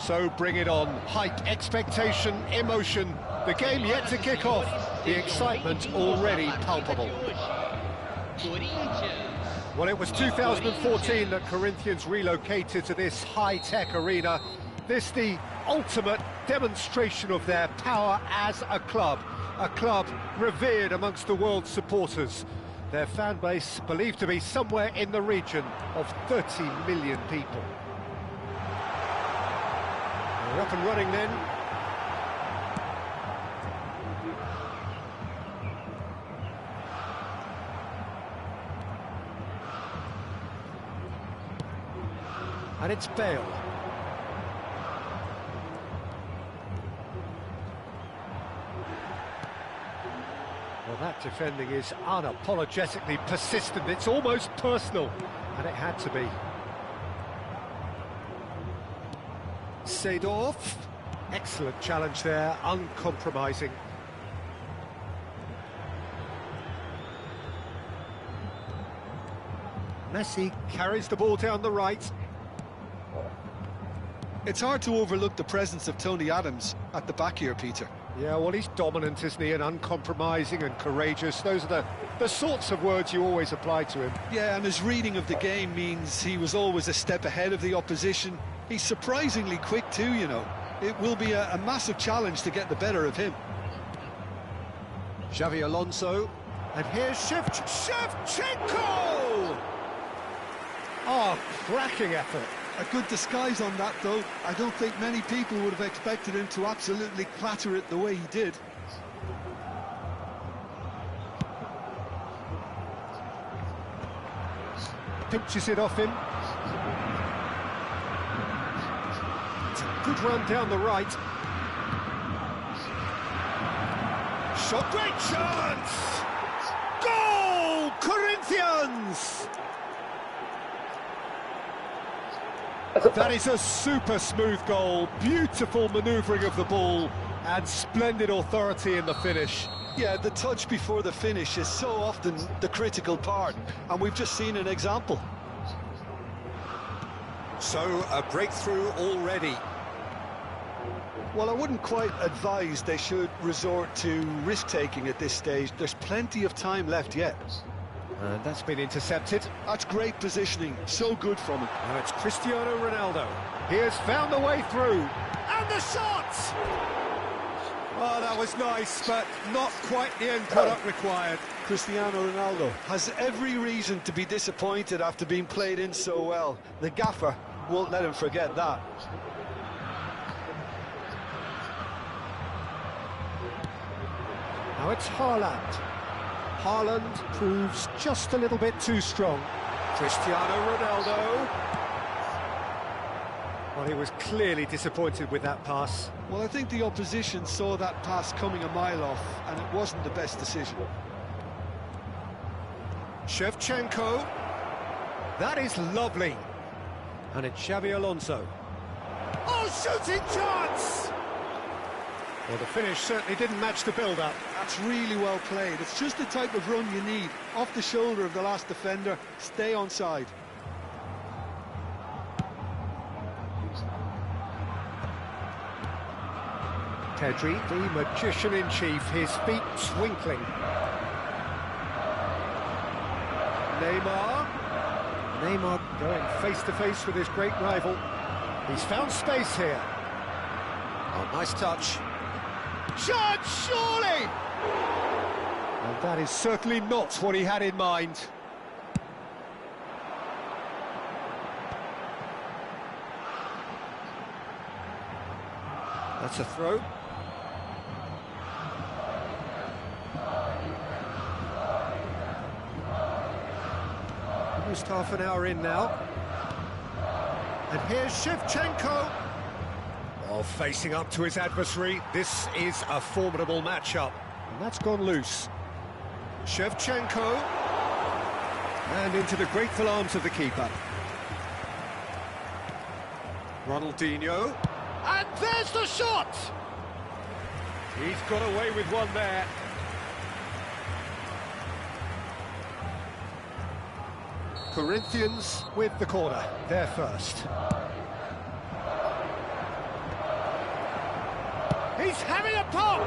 So bring it on. Hype, expectation, emotion. The game yet to kick off. The excitement already palpable. Well, it was 2014 that Corinthians relocated to this high-tech arena. This the ultimate demonstration of their power as a club revered amongst the world's supporters. Their fan base believed to be somewhere in the region of 30 million people. They're up and running then. And it's Bale. Well, that defending is unapologetically persistent. It's almost personal, and it had to be. Seedorf. Excellent challenge there, uncompromising. Messi carries the ball down the right. It's hard to overlook the presence of Tony Adams at the back here, Peter. Yeah, well, he's dominant, isn't he, and uncompromising and courageous. Those are the sorts of words you always apply to him. Yeah, and his reading of the game means he was always a step ahead of the opposition. He's surprisingly quick too, you know. It will be a massive challenge to get the better of him. Xavi Alonso, and here's Shevchenko! Oh, cracking effort. A good disguise on that, though. I don't think many people would have expected him to absolutely clatter it the way he did. Pinches it off him. It's a good run down the right. Shot, great chance! Goal! Corinthians! That is a super smooth goal, beautiful manoeuvring of the ball, and splendid authority in the finish. Yeah, the touch before the finish is so often the critical part, and we've just seen an example. So, a breakthrough already. Well, I wouldn't quite advise they should resort to risk-taking at this stage. There's plenty of time left yet. And that's been intercepted. That's great positioning, so good from him. Now it's Cristiano Ronaldo. He has found the way through. And the shot! Oh, that was nice, but not quite the end product required. Cristiano Ronaldo has every reason to be disappointed after being played in so well. The gaffer won't let him forget that. Now it's Haaland. Haaland proves just a little bit too strong. Cristiano Ronaldo. Well, he was clearly disappointed with that pass. Well, I think the opposition saw that pass coming a mile off, and it wasn't the best decision. Shevchenko. That is lovely. And it's Xavi Alonso. Oh, shooting chance! Well, the finish certainly didn't match the build-up. That's really well played. It's just the type of run you need. Off the shoulder of the last defender, stay onside. Pedri, the magician-in-chief, his feet twinkling. Neymar going face-to-face with his great rival. He's found space here. Oh, nice touch. Shot, surely! And that is certainly not what he had in mind. That's a throw. Almost half an hour in now. And here's Shevchenko. Oh, facing up to his adversary. This is a formidable matchup. And that's gone loose. Shevchenko. And into the grateful arms of the keeper. Ronaldinho. And there's the shot! He's got away with one there. Corinthians with the corner, they're first. He's having a pop!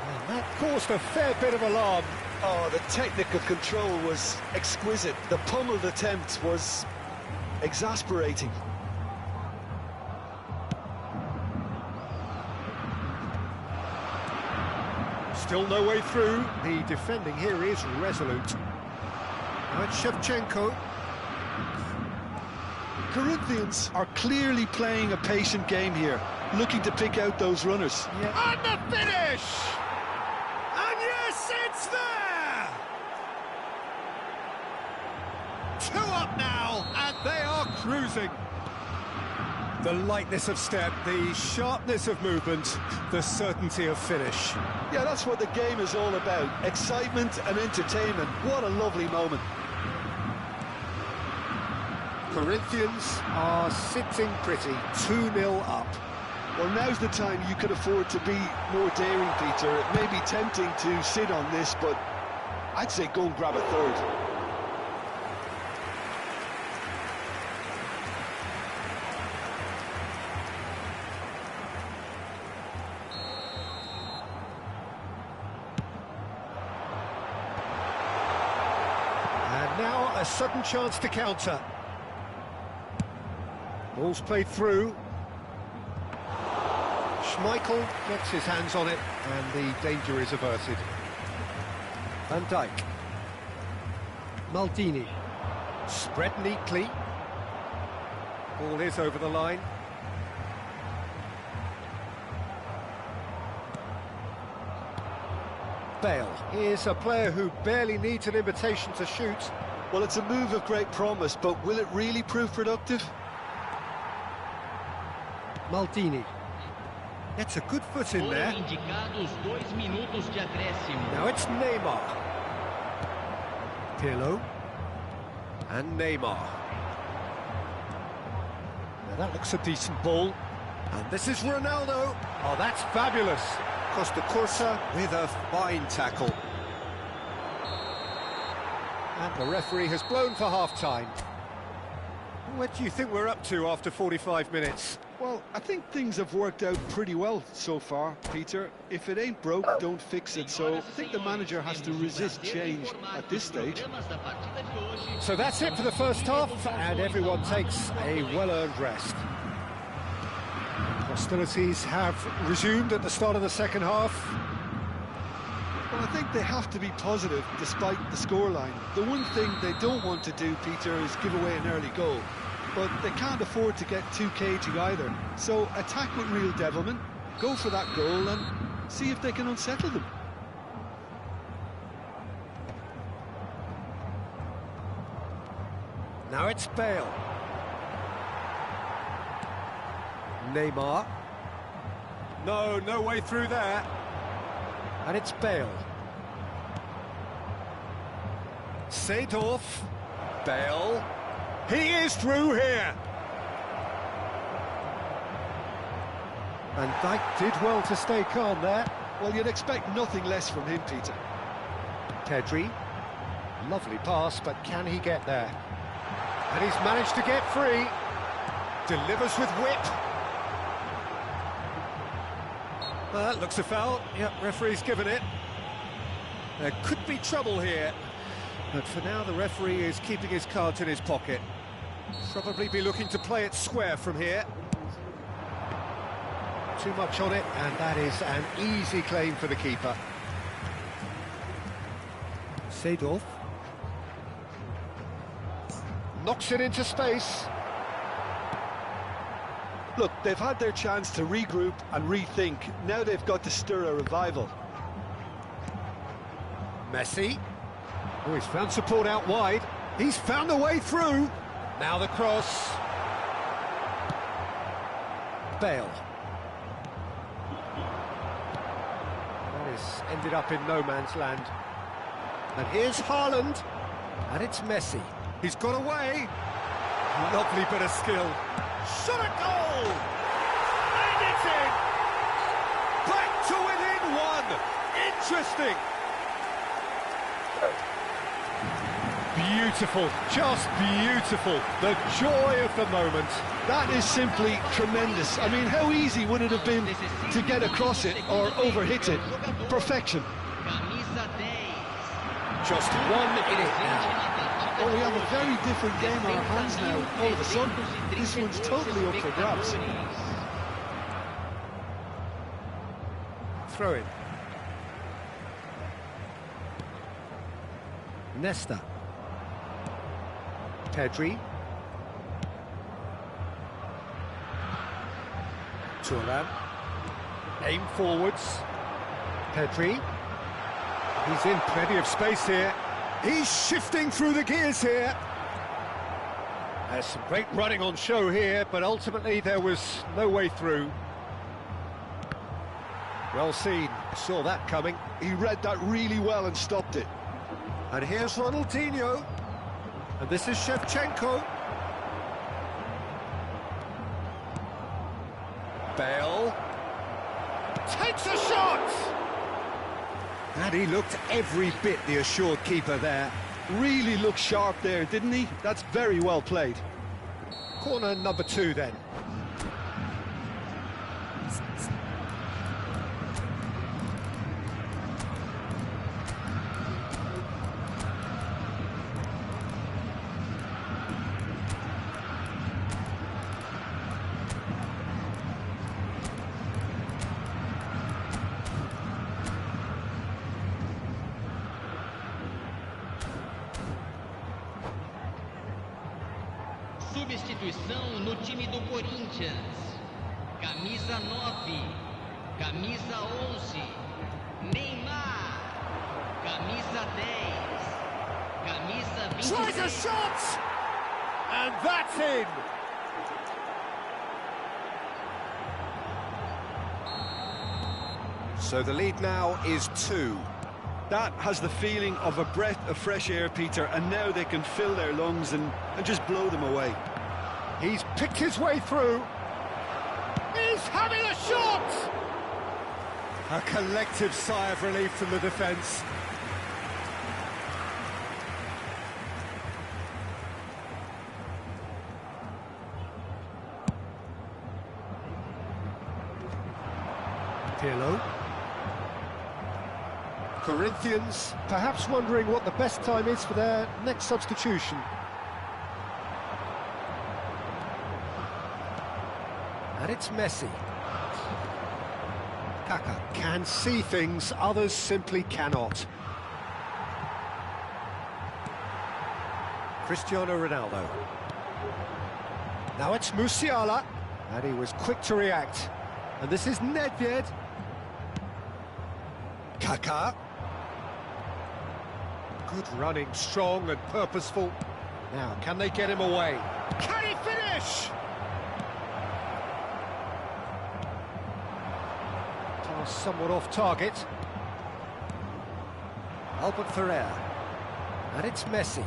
And that caused a fair bit of alarm. Oh, the technical control was exquisite. The pummeled attempt was exasperating. Still no way through. The defending here is resolute. Now it's Shevchenko. Corinthians are clearly playing a patient game here, looking to pick out those runners. Yeah. And the finish! And yes, it's there! 2 up now, and they are cruising. The lightness of step, the sharpness of movement, the certainty of finish. Yeah, that's what the game is all about. Excitement and entertainment. What a lovely moment. Corinthians are sitting pretty, 2-0 up. Well, now's the time you could afford to be more daring, Peter. It may be tempting to sit on this, but I'd say go and grab a third. And now a sudden chance to counter. Ball's played through. Schmeichel gets his hands on it, and the danger is averted. Van Dijk. Maldini. Spread neatly. Ball is over the line. Bale is a player who barely needs an invitation to shoot. Well, it's a move of great promise, but will it really prove productive? Maldini. Gets a good foot in there. Now it's Neymar. Pirlo. And Neymar. Now that looks a decent ball. And this is Ronaldo. Oh, that's fabulous. Costa Curta with a fine tackle. And the referee has blown for half-time. What do you think we're up to after 45 minutes? Well, I think things have worked out pretty well so far, Peter. If it ain't broke, don't fix it. So I think the manager has to resist change at this stage. So that's it for the first half, and everyone takes a well-earned rest. Hostilities have resumed at the start of the second half. Well, I think they have to be positive despite the scoreline. The one thing they don't want to do, Peter, is give away an early goal. But they can't afford to get too cagey either. So attack with real devilment, go for that goal and see if they can unsettle them. Now it's Bale. Neymar. No way through there. And it's Bale. Seedorf. Bale. He is through here. And Dijk did well to stay calm there. Well, you'd expect nothing less from him, Peter. Pedri. Lovely pass, but can he get there? And he's managed to get free. Delivers with whip. Well, that looks a foul. Yep, referee's given it. There could be trouble here. But for now, the referee is keeping his cards in his pocket. Probably be looking to play it square from here. Too much on it, and that is an easy claim for the keeper. Seedorf. Knocks it into space. Look, they've had their chance to regroup and rethink. Now they've got to stir a revival. Messi. Oh, he's found support out wide. He's found a way through. Now the cross. Bale. That is ended up in no man's land. And here's Haaland. And it's Messi. He's got away. Lovely bit of skill. Shot a goal! And it's in! Back to within one! Interesting! beautiful, just beautiful. The joy of the moment. That is simply tremendous. I mean, how easy would it have been to get across it or overhit it? Perfection. Just 1 minute now. Oh, we have a very different game on our hands now. All of a sudden, this one's totally up for grabs. Throw in. Nesta. Pedri. Thuram. Aim forwards. Pedri. He's in plenty of space here. He's shifting through the gears here. There's some great running on show here, but ultimately there was no way through. Well seen, saw that coming. He read that really well and stopped it. And here's Ronaldinho. And this is Shevchenko. Bale. Takes a shot! And he looked every bit the assured keeper there. Really looked sharp there, didn't he? That's very well played. Corner number 2 then. Substituição no time do Corinthians. Camisa 9, camisa 11, Neymar. Camisa 10, camisa 26. Tries a shot! And that's in! So the lead now is 2. That has the feeling of a breath of fresh air, Peter, and now they can fill their lungs and just blow them away. He's picked his way through. He's having a shot! A collective sigh of relief from the defence. Pirlo. Corinthians perhaps wondering what the best time is for their next substitution. And it's Messi. Kaka can see things others simply cannot. Cristiano Ronaldo. Now it's Musiala, and he was quick to react. And this is Nedved. Kaka. Good running, strong and purposeful. Now, can they get him away? Can he finish? Pass somewhat off target. Albert Ferrer. And it's Messi.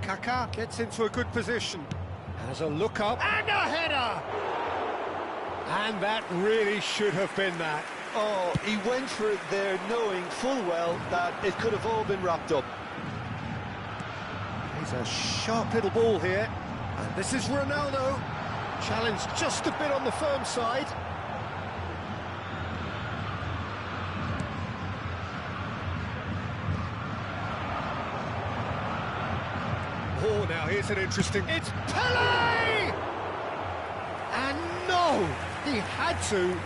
Kaka gets into a good position. Has a look up and a header! And that really should have been that. Oh, he went for it there, knowing full well that it could have all been wrapped up. He's a sharp little ball here. And this is Ronaldo. Challenged just a bit on the firm side. Oh, now here's an interesting... It's Pelé! And no! He had to.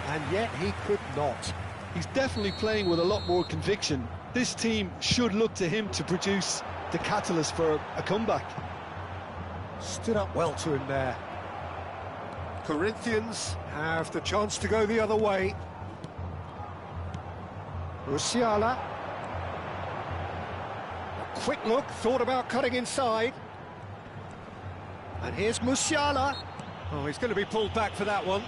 And yet he could not. He's definitely playing with a lot more conviction. This team should look to him to produce the catalyst for a comeback. Stood up well to him there. Corinthians have the chance to go the other way. Musiala. A quick look, thought about cutting inside. And here's Musiala. Oh, he's going to be pulled back for that one.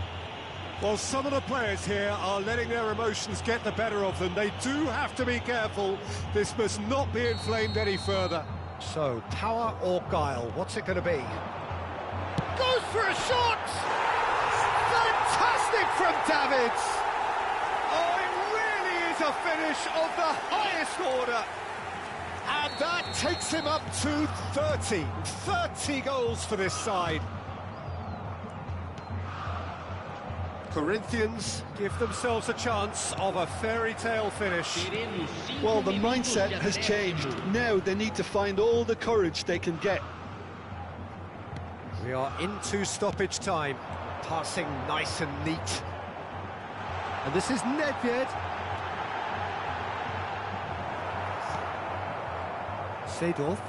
Well, some of the players here are letting their emotions get the better of them. They do have to be careful. This must not be inflamed any further. So, power or guile, what's it going to be? Goes for a shot! Fantastic from Davids! Oh, it really is a finish of the highest order. And that takes him up to 30. 30 goals for this side. Corinthians give themselves a chance of a fairy tale finish. Well, the mindset has changed. Now they need to find all the courage they can get. We are into stoppage time. Passing nice and neat. And this is Nedved. Seedorf.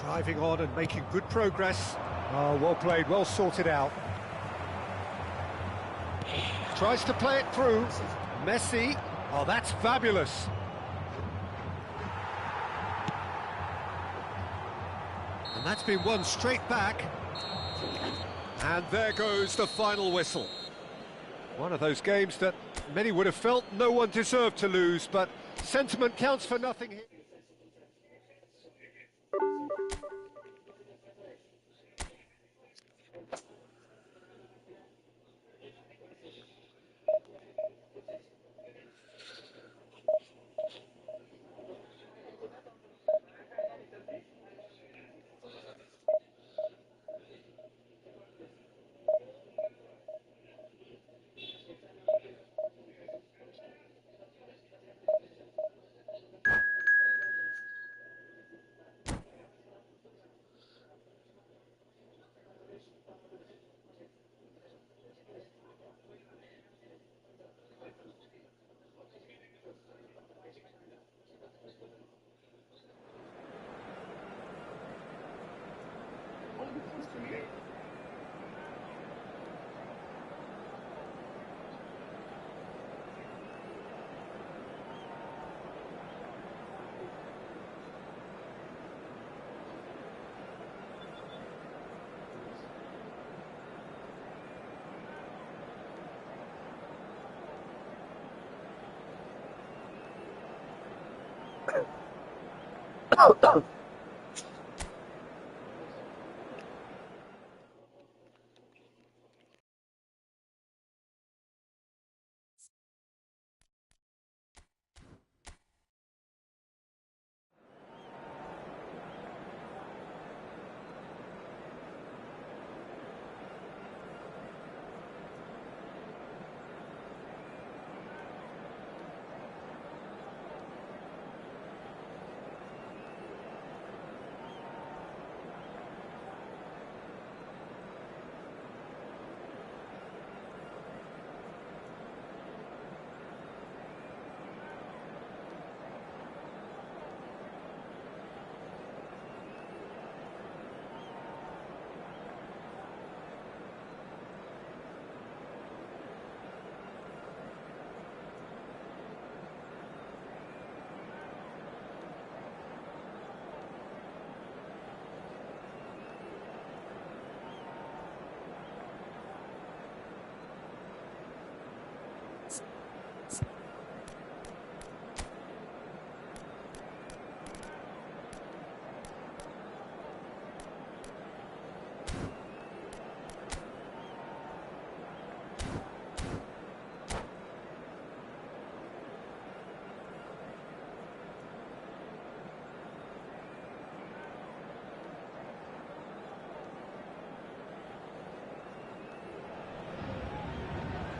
Driving on and making good progress. Oh, well played, well sorted out. Tries to play it through. Messi. Oh, that's fabulous. And that's been won straight back. And there goes the final whistle. One of those games that many would have felt no one deserved to lose, but sentiment counts for nothing here.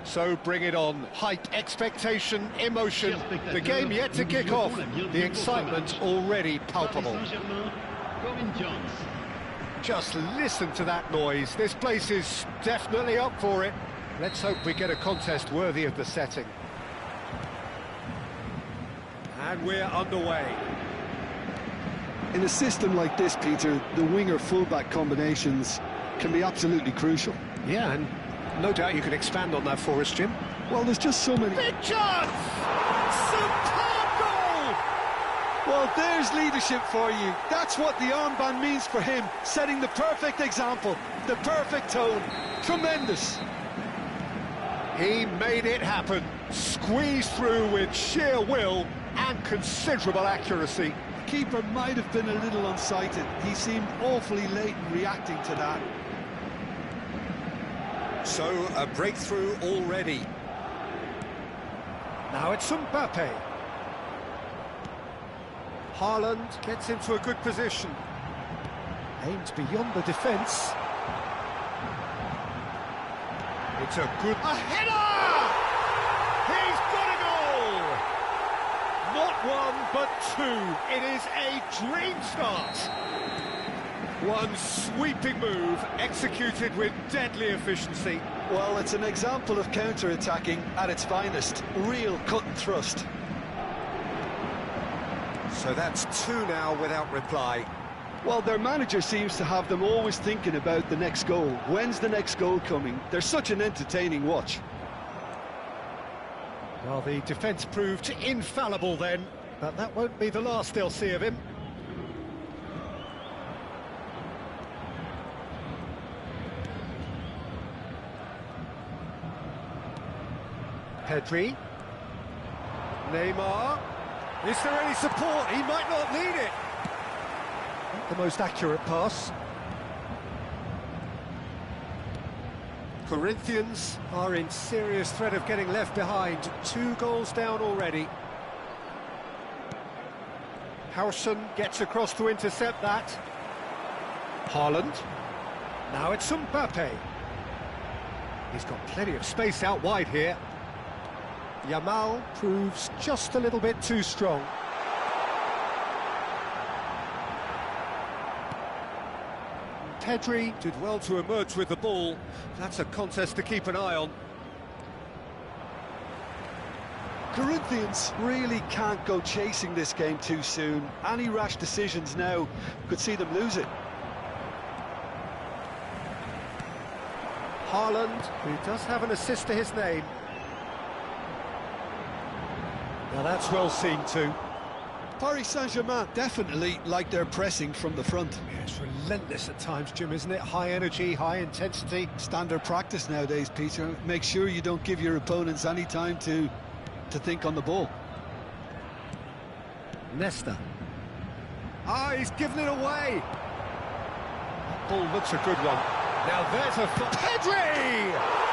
So bring it on. Hype, expectation, emotion. The game yet to kick off. The excitement already palpable. Just listen to that noise. This place is definitely up for it. Let's hope we get a contest worthy of the setting. And we're underway. In a system like this, Peter, the winger-fullback combinations can be absolutely crucial. Yeah, and no doubt you can expand on that for us, Jim. Well, there's just so many... Big chance! Superb goal! Well, there's leadership for you. That's what the armband means for him, setting the perfect example, the perfect tone. Tremendous. He made it happen. Squeezed through with sheer will and considerable accuracy. The keeper might have been a little unsighted. He seemed awfully late in reacting to that. So, a breakthrough already. Now it's Mbappe. Haaland gets into a good position. Aimed beyond the defence. It's a good... A header! He's got a goal! Not one, but two. It is a dream start. One sweeping move, executed with deadly efficiency. Well, it's an example of counter-attacking at its finest. Real cut and thrust. So that's two now without reply. Well, their manager seems to have them always thinking about the next goal. When's the next goal coming? They're such an entertaining watch. Well, the defence proved infallible then, but that won't be the last they'll see of him. Pedri. Neymar. Is there any support? He might not need it. Not the most accurate pass. Corinthians are in serious threat of getting left behind. 2 goals down already. Hausen gets across to intercept that. Haaland. Now it's Mbappe. He's got plenty of space out wide here. Yamal proves just a little bit too strong. Pedri did well to emerge with the ball. That's a contest to keep an eye on. Corinthians really can't go chasing this game too soon. Any rash decisions now could see them lose it. Haaland, who does have an assist to his name. Now that's well seen too. Paris Saint-Germain definitely like their pressing from the front. Yeah, it's relentless at times, Jim, isn't it? High energy, high intensity. Standard practice nowadays, Peter. Make sure you don't give your opponents any time to think on the ball. Nesta. Ah, he's given it away. That ball looks a good one. Now there's a... Pedri!